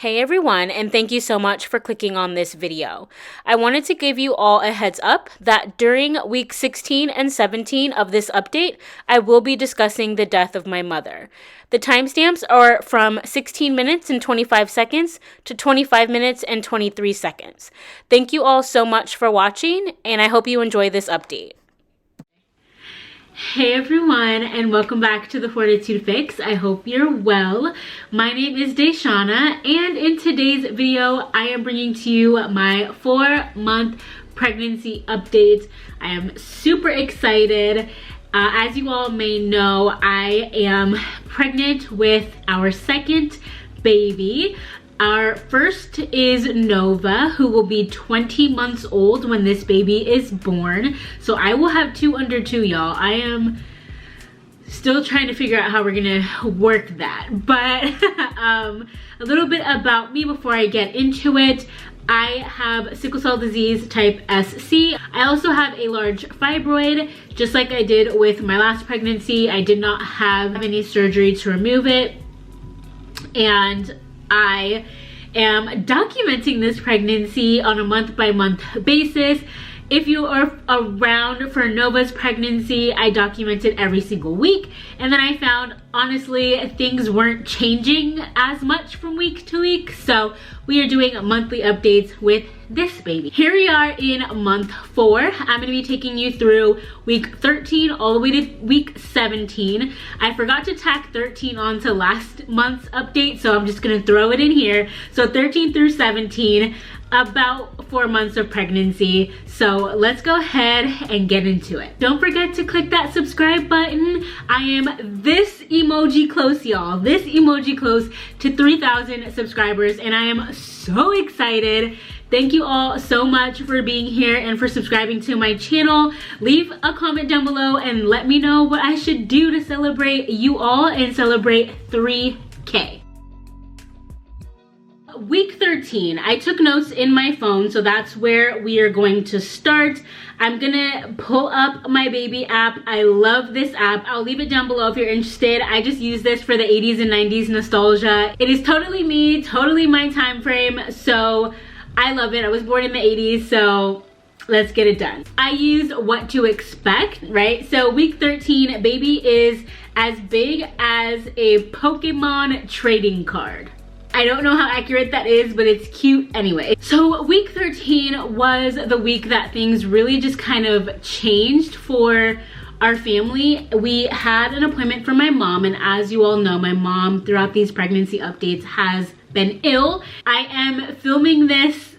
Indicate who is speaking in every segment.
Speaker 1: Hey everyone, and thank you so much for clicking on this video. I wanted to give you all a heads up that during week 16 and 17 of this update, I will be discussing the death of my mother. The timestamps are from 16 minutes and 25 seconds to 25 minutes and 23 seconds. Thank you all so much for watching, and I hope you enjoy this update. Hey everyone, and welcome back to the Fortitude Fix. I hope you're well. My name is DaShanna, and in today's video, I am bringing to you my 4-month pregnancy update. I am super excited. As you all may know, I am pregnant with our second baby. Our first is Nova, who will be 20 months old when this baby is born. So I will have 2 under 2, y'all. I am still trying to figure out how we're gonna work that. But a little bit about me before I get into it. I have sickle cell disease type SC. I also have a large fibroid, just like I did with my last pregnancy. I did not have any surgery to remove it. And I am documenting this pregnancy on a month-by-month basis. If you are around for Nova's pregnancy, I documented every single week. And then I found, honestly, things weren't changing as much from week to week. So we are doing monthly updates with this baby. Here we are in month 4. I'm gonna be taking you through week 13 all the way to week 17. I forgot to tack 13 onto last month's update, so I'm just gonna throw it in here. So 13 through 17, about 4 months of pregnancy. So let's go ahead and get into it. Don't forget to click that subscribe button. I am this emoji close, y'all. This emoji close to 3,000 subscribers, and I am so excited. Thank you all so much for being here and for subscribing to my channel. Leave a comment down below and let me know what I should do to celebrate you all and celebrate 3K. Week 13, I took notes in my phone, so that's where we are going to start. I'm gonna pull up my baby app. I love this app. I'll leave it down below if you're interested. I just use this for the 80s and 90s nostalgia. It is totally me, totally my time frame, so I love it. I was born in the 80s, so let's get it done. I used what to expect, right? So week 13, baby is as big as a Pokemon trading card. I don't know how accurate that is, but it's cute anyway. So week 13 was the week that things really just kind of changed for our family. We had an appointment for my mom, and as you all know, my mom throughout these pregnancy updates has been ill. I am filming this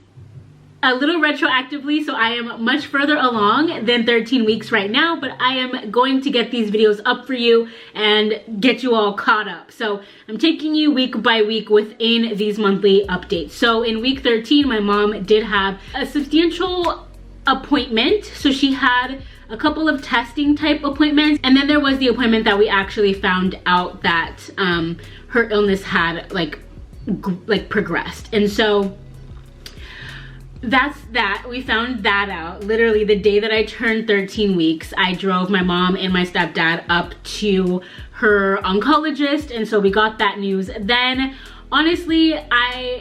Speaker 1: a little retroactively, so I am much further along than 13 weeks right now, but I am going to get these videos up for you and get you all caught up. So I'm taking you week by week within these monthly updates. So in week 13, my mom did have a substantial appointment. So she had a couple of testing type appointments, and then there was the appointment that we actually found out that her illness had like progressed. And so that's that. We found that out literally the day that I turned 13 weeks. I drove my mom and my stepdad up to her oncologist, and so we got that news then. Honestly,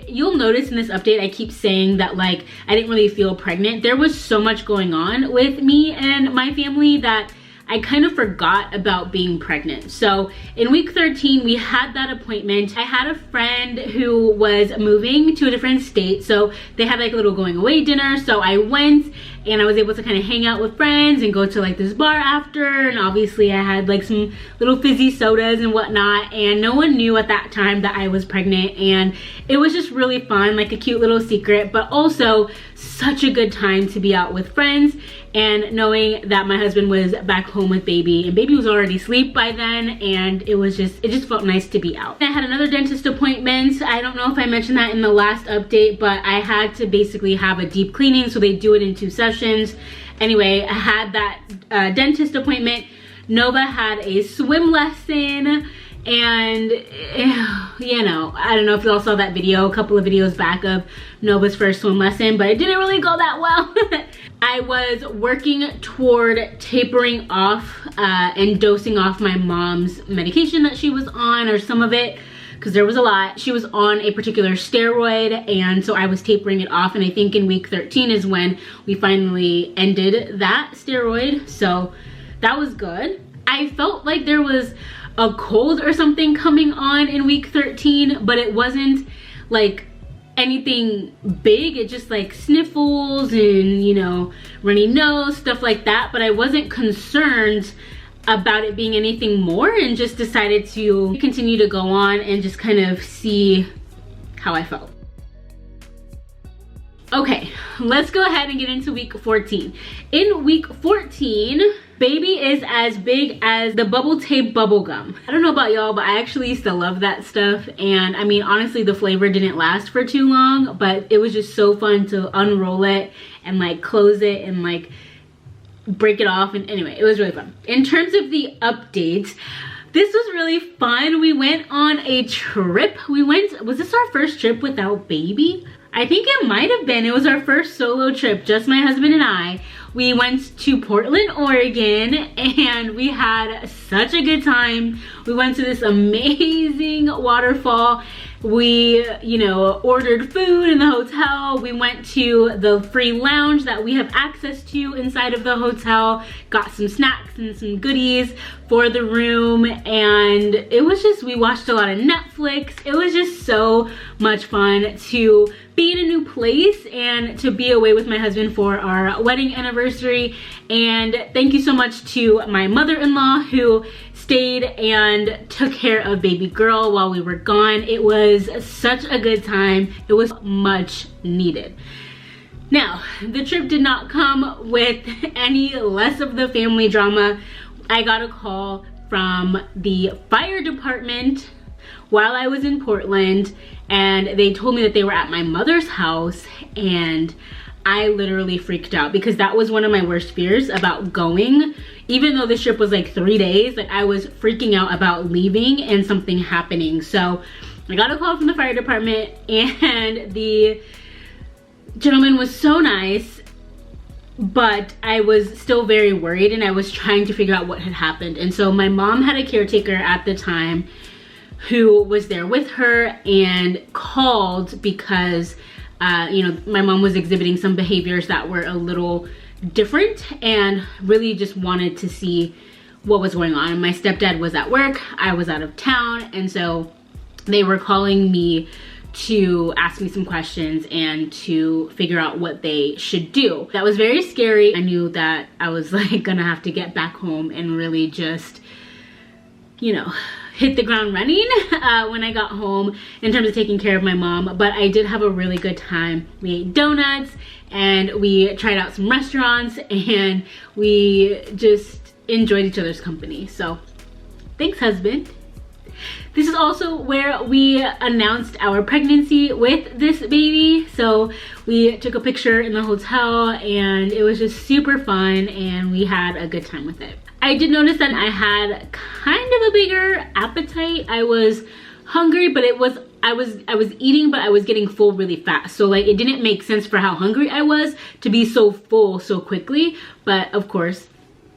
Speaker 1: you'll notice in this update I keep saying that like I didn't really feel pregnant. There was so much going on with me and my family that I kind of forgot about being pregnant. So in week 13, we had that appointment. I had a friend who was moving to a different state, so they had like a little going away dinner. So I went and I was able to kind of hang out with friends and go to like this bar after, and obviously I had like some little fizzy sodas and whatnot, and no one knew at that time that I was pregnant, and it was just really fun, like a cute little secret, but also such a good time to be out with friends and knowing that my husband was back home with baby, and baby was already asleep by then, and it just felt nice to be out. I had another dentist appointment. I don't know if I mentioned that in the last update, but I had to basically have a deep cleaning, so they do it in 2 sessions. Anyway, I had that dentist appointment. Nova had a swim lesson, and you know, I don't know if you all saw that video a couple of videos back of Nova's first swim lesson, but it didn't really go that well. I was working toward tapering off and dosing off my mom's medication that she was on, or some of it, because there was a lot. She was on a particular steroid, and so I was tapering it off, and I think in week 13 is when we finally ended that steroid, so that was good. I felt like there was a cold or something coming on in week 13, but it wasn't like anything big. It just like sniffles and, you know, runny nose, stuff like that, but I wasn't concerned about it being anything more, and just decided to continue to go on and just kind of see how I felt. Okay, let's go ahead and get into week 14. In week 14, baby is as big as the bubble tape bubble gum. I don't know about y'all, but I actually used to love that stuff. And I mean, honestly, the flavor didn't last for too long, but it was just so fun to unroll it and like close it and like break it off. And anyway, it was really fun. In terms of the updates, this was really fun. We went on a trip. Was this our first trip without baby? I think it might have been. It was our first solo trip, just my husband and I. We went to Portland, Oregon, and we had such a good time. We went to this amazing waterfall. We, you know, ordered food in the hotel. We went to the free lounge that we have access to inside of the hotel, got some snacks and some goodies for the room, and it was just, we watched a lot of Netflix. It was just so much fun to be in a new place and to be away with my husband for our wedding anniversary. And thank you so much to my mother-in-law who stayed and took care of baby girl while we were gone. It was such a good time. It was much needed. Now, the trip did not come with any less of the family drama. I got a call from the fire department while I was in Portland, and they told me that they were at my mother's house, and I literally freaked out because that was one of my worst fears about going. Even though this trip was like 3 days, like I was freaking out about leaving and something happening. So I got a call from the fire department, and the gentleman was so nice, but I was still very worried, and I was trying to figure out what had happened. And so my mom had a caretaker at the time who was there with her and called because you know, my mom was exhibiting some behaviors that were a little different, and really just wanted to see what was going on. My stepdad was at work, I was out of town, and so they were calling me to ask me some questions and to figure out what they should do. That was very scary. I knew that I was like gonna have to get back home and really just, you know, hit the ground running when I got home in terms of taking care of my mom. But I did have a really good time. We ate donuts and we tried out some restaurants, and we just enjoyed each other's company. So thanks, husband. This is also where we announced our pregnancy with this baby. So we took a picture in the hotel, and it was just super fun, and we had a good time with it. I did notice that I had kind of a bigger appetite. I was hungry, but I was eating, but I was getting full really fast. So like it didn't make sense for how hungry I was to be so full so quickly. But of course,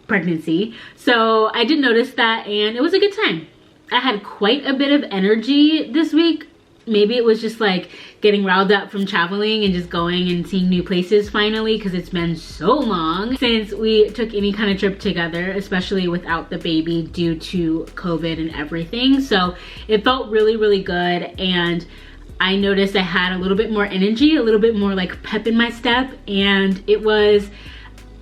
Speaker 1: pregnancy. So I did notice that, and it was a good time. I had quite a bit of energy this week. Maybe it was just like getting riled up from traveling and just going and seeing new places finally, because it's been so long since we took any kind of trip together, especially without the baby due to COVID and everything. So it felt really, really good, and I noticed I had a little bit more energy, a little bit more like pep in my step, and it was,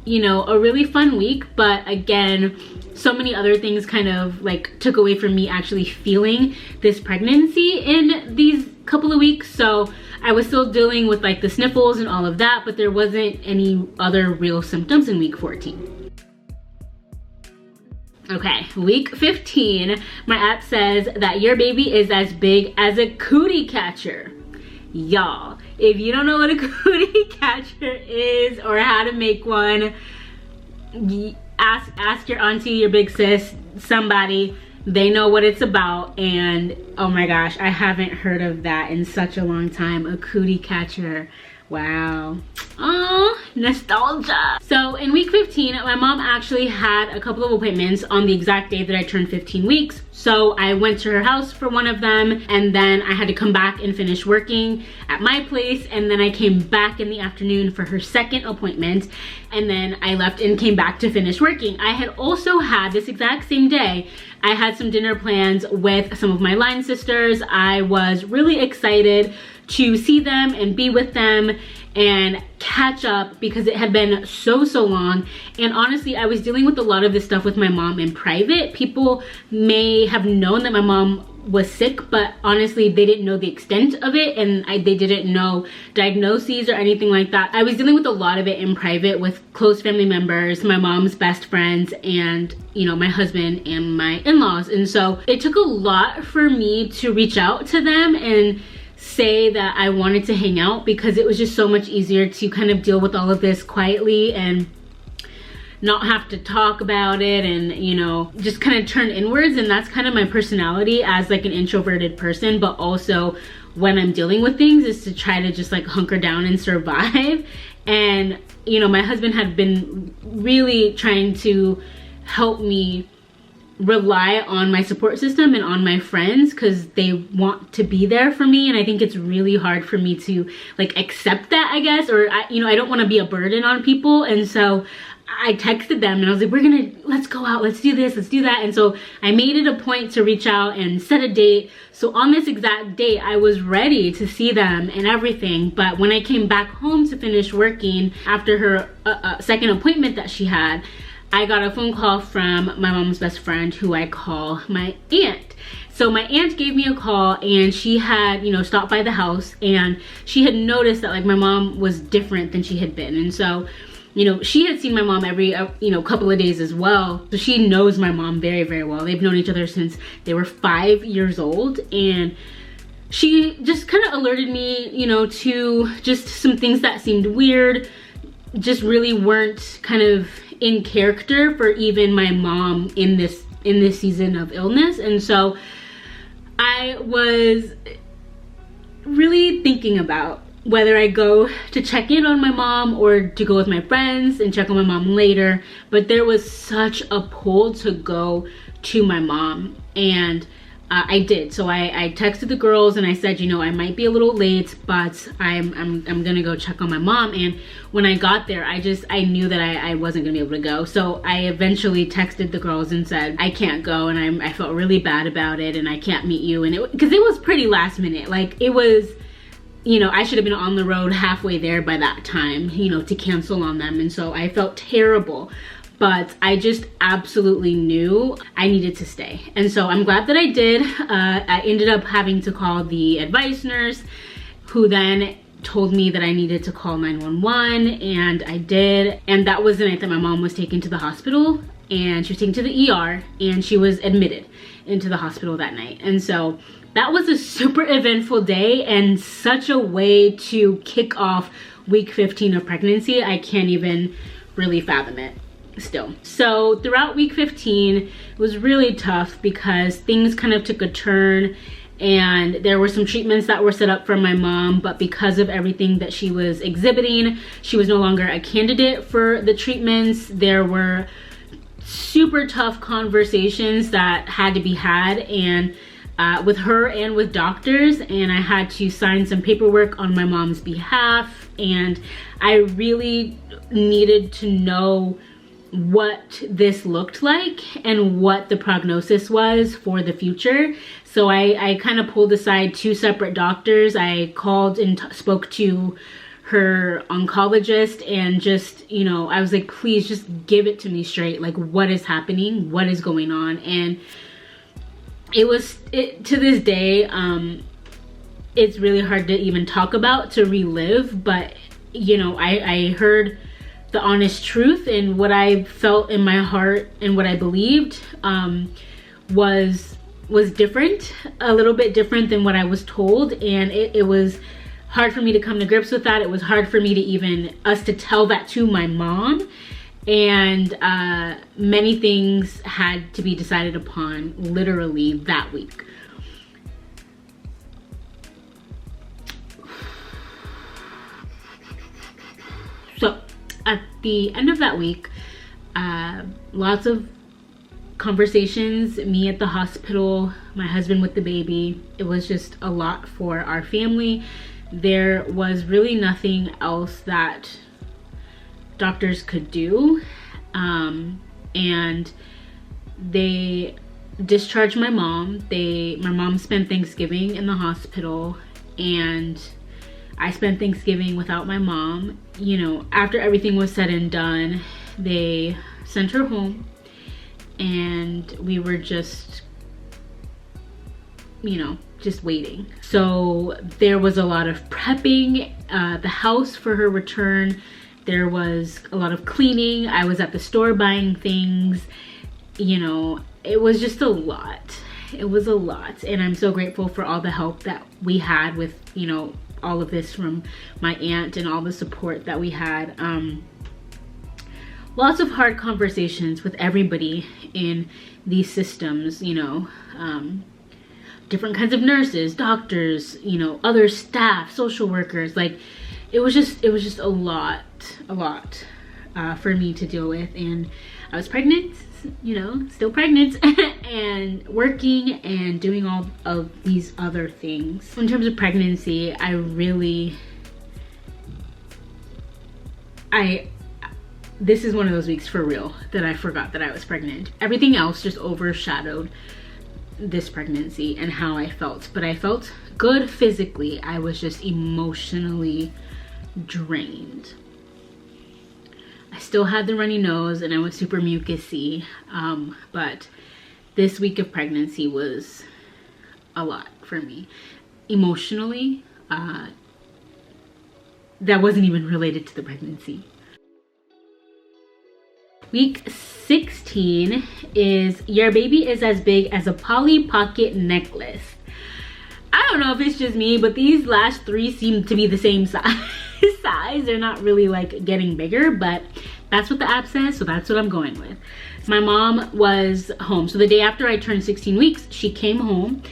Speaker 1: you know, a really fun week. But again, so many other things kind of like took away from me actually feeling this pregnancy in these couple of weeks. So I was still dealing with like the sniffles and all of that, but there wasn't any other real symptoms in week 14. Okay, week 15, my app says that your baby is as big as a cootie catcher. Y'all, if you don't know what a cootie catcher is or how to make one, ask your auntie, your big sis, somebody. They know what it's about. And oh my gosh, I haven't heard of that in such a long time. A cootie catcher. Wow. Oh, nostalgia. So in week 15, my mom actually had a couple of appointments on the exact day that I turned 15 weeks. So I went to her house for one of them, and then I had to come back and finish working at my place, and then I came back in the afternoon for her second appointment, and then I left and came back to finish working. I had also had this exact same day, I had some dinner plans with some of my line sisters. I was really excited to see them and be with them and catch up because it had been so long. And honestly, I was dealing with a lot of this stuff with my mom in private. People may have known that my mom was sick, but honestly they didn't know the extent of it, and they didn't know diagnoses or anything like that. I was dealing with a lot of it in private with close family members, my mom's best friends, and you know, my husband and my in-laws. And so it took a lot for me to reach out to them and say that I wanted to hang out, because it was just so much easier to kind of deal with all of this quietly and not have to talk about it, and you know, just kind of turn inwards. And that's kind of my personality as like an introverted person, but also when I'm dealing with things is to try to just like hunker down and survive. And you know, my husband had been really trying to help me rely on my support system and on my friends, because they want to be there for me, and I think it's really hard for me to like accept that, I guess, or I don't want to be a burden on people. And so I texted them and I was like, let's go out, let's do this, let's do that. And so I made it a point to reach out and set a date. So on this exact date, I was ready to see them and everything. But when I came back home to finish working after her second appointment that she had, I got a phone call from my mom's best friend, who I call my aunt. So my aunt gave me a call, and she had, you know, stopped by the house, and she had noticed that like my mom was different than she had been. And so, you know, she had seen my mom every, couple of days as well. So she knows my mom very well. They've known each other since they were 5 years old. And she just kind of alerted me, you know, to just some things that seemed weird, just really weren't kind of in character for even my mom in this season of illness. And so I was really thinking about whether I go to check in on my mom or to go with my friends and check on my mom later. But there was such a pull to go to my mom, and I did. So I texted the girls and I said, you know, I might be a little late, but I'm gonna go check on my mom. And when I got there, I knew that I wasn't gonna be able to go. So I eventually texted the girls and said, I can't go, and I felt really bad about it, and I can't meet you. And because it was pretty last minute, like it was, you know, I should have been on the road halfway there by that time, you know, to cancel on them. And so I felt terrible. But I just absolutely knew I needed to stay. And so I'm glad that I did. I ended up having to call the advice nurse, who then told me that I needed to call 911, and I did. And that was the night that my mom was taken to the hospital, and she was taken to the ER, and she was admitted into the hospital that night. And so that was a super eventful day, and such a way to kick off week 15 of pregnancy. I can't even really fathom it still. So throughout week 15, it was really tough because things kind of took a turn, and there were some treatments that were set up for my mom, but because of everything that she was exhibiting, she was no longer a candidate for the treatments. There were super tough conversations that had to be had, and with her and with doctors, and I had to sign some paperwork on my mom's behalf, and I really needed to know what this looked like and what the prognosis was for the future. So I kind of pulled aside 2 separate doctors. I called and spoke to her oncologist, and just, you know, I was like, please just give it to me straight. Like, what is happening? What is going on? And to this day, it's really hard to even talk about, to relive. But, you know, I heard the honest truth, and what I felt in my heart and what I believed was different, a little bit different than what I was told. And it was hard for me to come to grips with that. It was hard for me to us to tell that to my mom. And many things had to be decided upon literally that week. the end of that week, lots of conversations, me at the hospital, my husband with the baby. It was just a lot for our family. There was really nothing else that doctors could do, and they discharged my mom. My mom spent Thanksgiving in the hospital, and I spent Thanksgiving without my mom. You know, after everything was said and done, they sent her home, and we were just, you know, just waiting. So there was a lot of prepping the house for her return. There was a lot of cleaning. I was at the store buying things. You know, it was just a lot. It was a lot. And I'm so grateful for all the help that we had with, you know, all of this from my aunt and all the support that we had. Lots of hard conversations with everybody in these systems, you know, different kinds of nurses, doctors, you know, other staff, social workers. Like, it was just a lot for me to deal with. And I was pregnant, you know, still pregnant, and working and doing all of these other things. In terms of pregnancy, this is one of those weeks for real that I forgot that I was pregnant. Everything else just overshadowed this pregnancy and how I felt. But I felt good physically. I was just emotionally drained. I still had the runny nose and I was super mucusy, but this week of pregnancy was a lot for me. Emotionally, that wasn't even related to the pregnancy. Week 16 is your baby is as big as a Polly Pocket necklace. I don't know if it's just me, but these last three seem to be the same size. They're not really like getting bigger, but that's what the app says, so that's what I'm going with. My mom was home. So the day after I turned 16 weeks, she came home,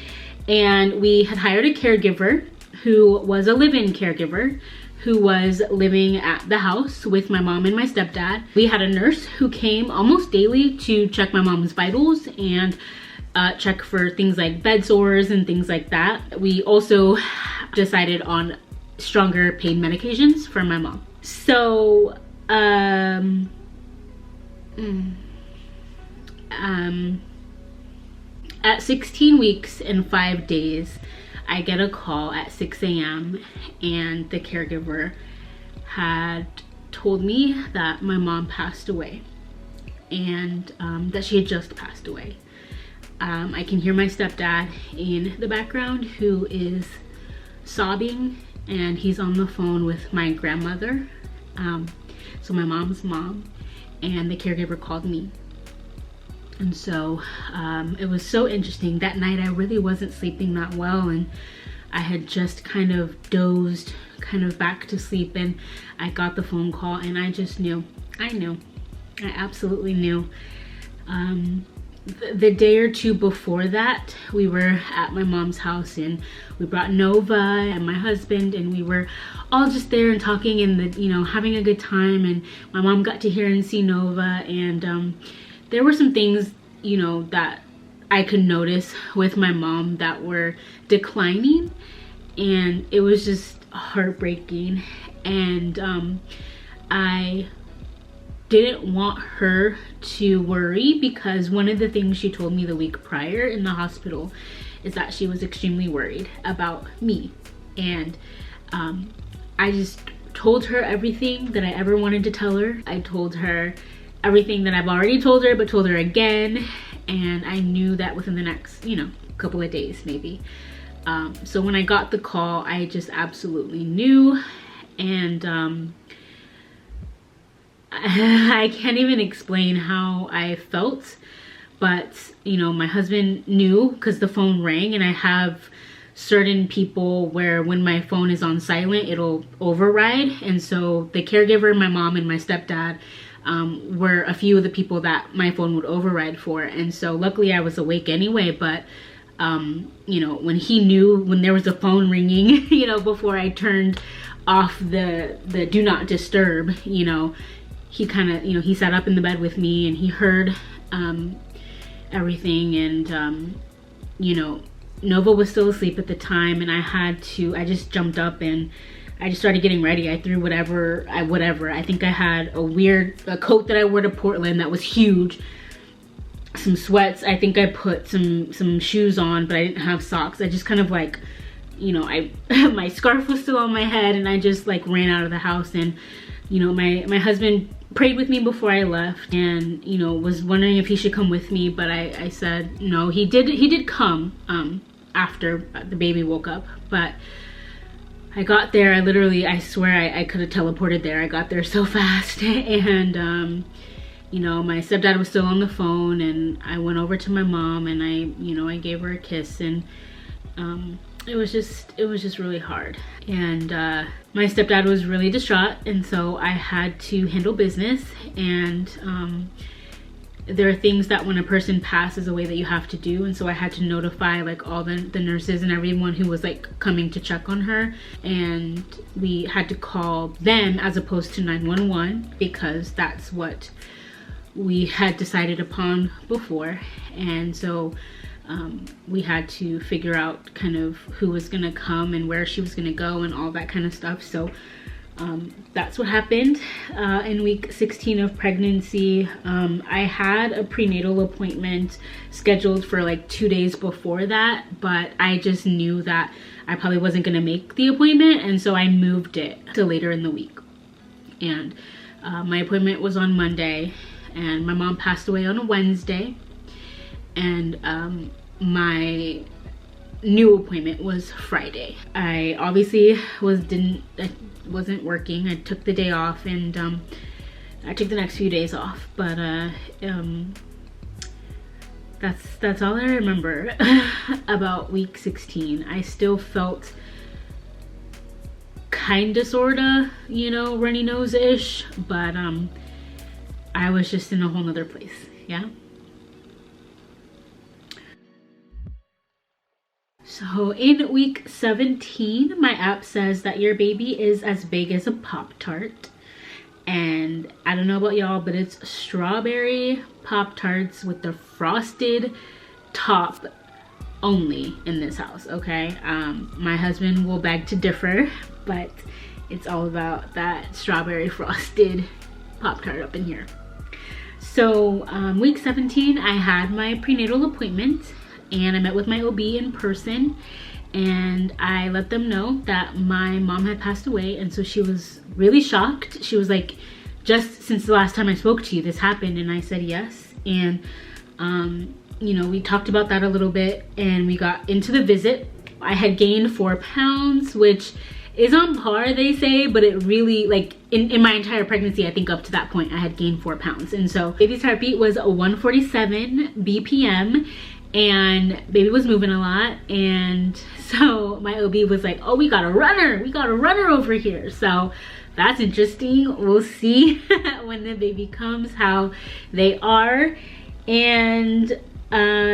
Speaker 1: and we had hired a caregiver who was a live-in caregiver who was living at the house with my mom and my stepdad. We had a nurse who came almost daily to check my mom's vitals and check for things like bed sores and things like that. We also decided on stronger pain medications for my mom. So at 16 weeks and 5 days, I get a call at 6 a.m. and the caregiver had told me that my mom passed away, and that she had just passed away. I can hear my stepdad in the background who is sobbing, and he's on the phone with my grandmother, so my mom's mom, and the caregiver called me. And so it was so interesting. That night I really wasn't sleeping that well, and I had just kind of dozed kind of back to sleep, and I got the phone call, and I just knew. I absolutely knew. The day or two before that, we were at my mom's house, and we brought Nova and my husband, and we were all just there and talking and having a good time, and my mom got to hear and see Nova, and there were some things, that I could notice with my mom that were declining, and it was just heartbreaking. And I didn't want her to worry, because one of the things she told me the week prior in the hospital is that she was extremely worried about me. And I just told her everything that I ever wanted to tell her. I told her everything that I've already told her, but told her again. And I knew that within the next, couple of days maybe. So when I got the call, I just absolutely knew. And I can't even explain how I felt, but my husband knew, because the phone rang, and I have certain people where when my phone is on silent, it'll override. And so the caregiver, my mom, and my stepdad were a few of the people that my phone would override for. And so luckily I was awake anyway, but when he knew, when there was a phone ringing, before I turned off the do not disturb, he kind of, you know, he sat up in the bed with me and he heard everything. And you know, Nova was still asleep at the time, and I just jumped up and I just started getting ready. I threw whatever. I think I had a coat that I wore to Portland that was huge, some sweats. I think I put some shoes on, but I didn't have socks. I just kind of like, you know, my scarf was still on my head, and I just like ran out of the house. And you know, my husband prayed with me before I left, and you know, was wondering if he should come with me, but I said no. He did come after the baby woke up, but I got there. I swear I could have teleported there. I got there so fast. And you know, my stepdad was still on the phone, and I went over to my mom and I gave her a kiss. And it was just really hard. And my stepdad was really distraught, and so I had to handle business. And there are things that when a person passes away that you have to do, and so I had to notify like all the nurses and everyone who was like coming to check on her, and we had to call them as opposed to 911 because that's what we had decided upon before. And so we had to figure out kind of who was gonna come and where she was gonna go and all that kind of stuff. So that's what happened in week 16 of pregnancy. I had a prenatal appointment scheduled for like 2 days before that, but I just knew that I probably wasn't gonna make the appointment, and so I moved it to later in the week. And my appointment was on Monday, and my mom passed away on a Wednesday, and my new appointment was Friday. I obviously wasn't working. I took the day off, and I took the next few days off, but that's all I remember about week 16. I still felt kinda sorta, you know, runny nose-ish, but I was just in a whole nother place. Yeah. So in week 17, my app says that your baby is as big as a Pop-Tart. And I don't know about y'all, but it's strawberry Pop-Tarts with the frosted top only in this house, okay? My husband will beg to differ, but it's all about that strawberry frosted Pop-Tart up in here. So week 17, I had my prenatal appointment, and I met with my OB in person, and I let them know that my mom had passed away. And so she was really shocked. She was like, just since the last time I spoke to you, this happened? And I said yes. And you know, we talked about that a little bit, and we got into the visit. I had gained 4 pounds, which is on par, they say, but it really, like, in my entire pregnancy, I think up to that point, I had gained 4 pounds. And so baby's heartbeat was 147 BPM, and baby was moving a lot. And so my OB was like, oh, we got a runner over here. So that's interesting. We'll see when the baby comes how they are. And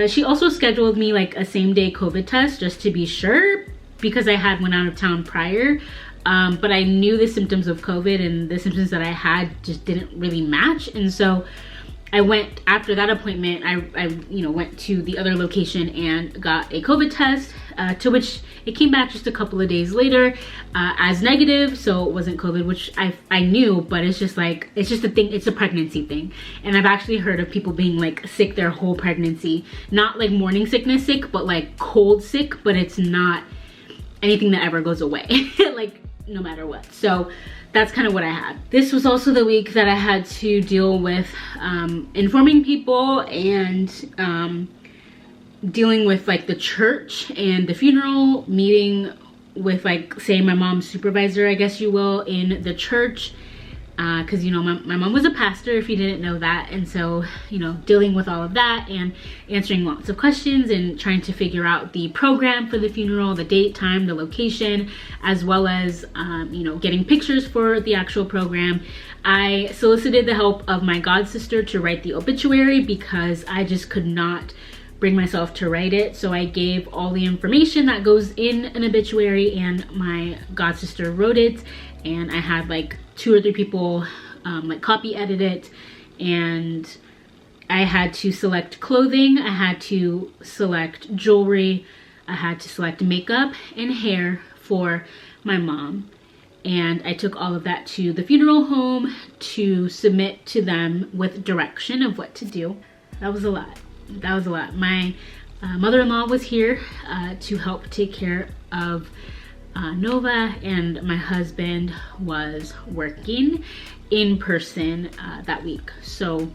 Speaker 1: she also scheduled me like a same-day COVID test just to be sure, because I had went out of town prior, but I knew the symptoms of COVID, and the symptoms that I had just didn't really match. And so I went, after that appointment, I you know, went to the other location and got a COVID test, to which it came back just a couple of days later as negative. So it wasn't COVID, which I knew, but it's just like, it's just a thing, it's a pregnancy thing. And I've actually heard of people being like sick their whole pregnancy, not like morning sickness sick, but like cold sick, but it's not anything that ever goes away, like no matter what. So that's kind of what I had. This was also the week that I had to deal with informing people and dealing with like the church and the funeral, meeting with like, say, my mom's supervisor, I guess you will, in the church, because you know, my mom was a pastor, if you didn't know that. And so, you know, dealing with all of that and answering lots of questions and trying to figure out the program for the funeral, the date, time, the location, as well as you know, getting pictures for the actual program. I solicited the help of my god sister to write the obituary because I just could not bring myself to write it. So I gave all the information that goes in an obituary, and my god sister wrote it. And I had like 2 or 3 people like copy edit it, and I had to select clothing, I had to select jewelry, I had to select makeup and hair for my mom. And I took all of that to the funeral home to submit to them with direction of what to do. That was a lot. That was a lot. My mother-in-law was here to help take care of Nova, and my husband was working in person that week. So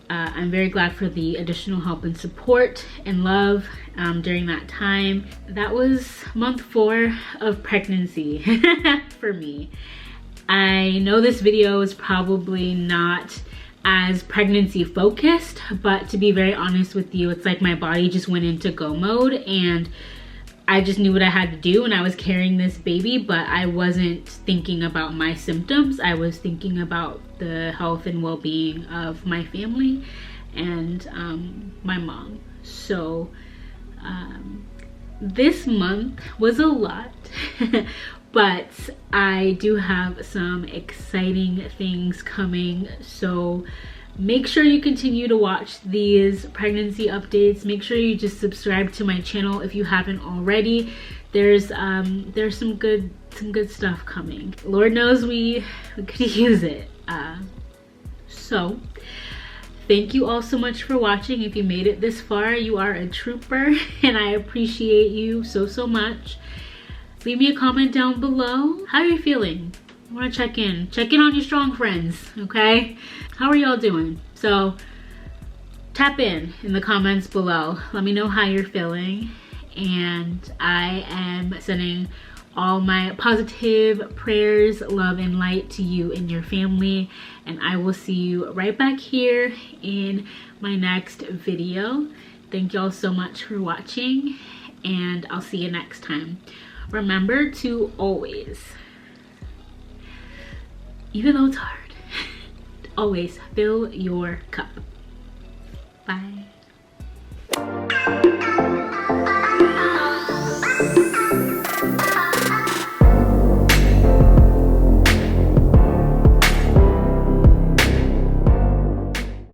Speaker 1: I'm very glad for the additional help and support and love during that time. That was month 4 of pregnancy for me. I know this video is probably not as pregnancy focused, but to be very honest with you, it's like my body just went into go mode, and I just knew what I had to do, and I was carrying this baby, but I wasn't thinking about my symptoms. I was thinking about the health and well-being of my family and my mom. So this month was a lot, but I do have some exciting things coming. So make sure you continue to watch these pregnancy updates. Make sure you just subscribe to my channel if you haven't already. There's some good stuff coming. Lord knows we could use it. So thank you all so much for watching. If you made it this far, you are a trooper, and I appreciate you so much. Leave me a comment down below. How are you feeling? I want to check in on your strong friends, okay? How are y'all doing? So tap in the comments below. Let me know how you're feeling, and I am sending all my positive prayers, love, and light to you and your family, and I will see you right back here in my next video. Thank y'all so much for watching, and I'll see you next time. Remember to always, even though it's hard, always fill your cup. Bye.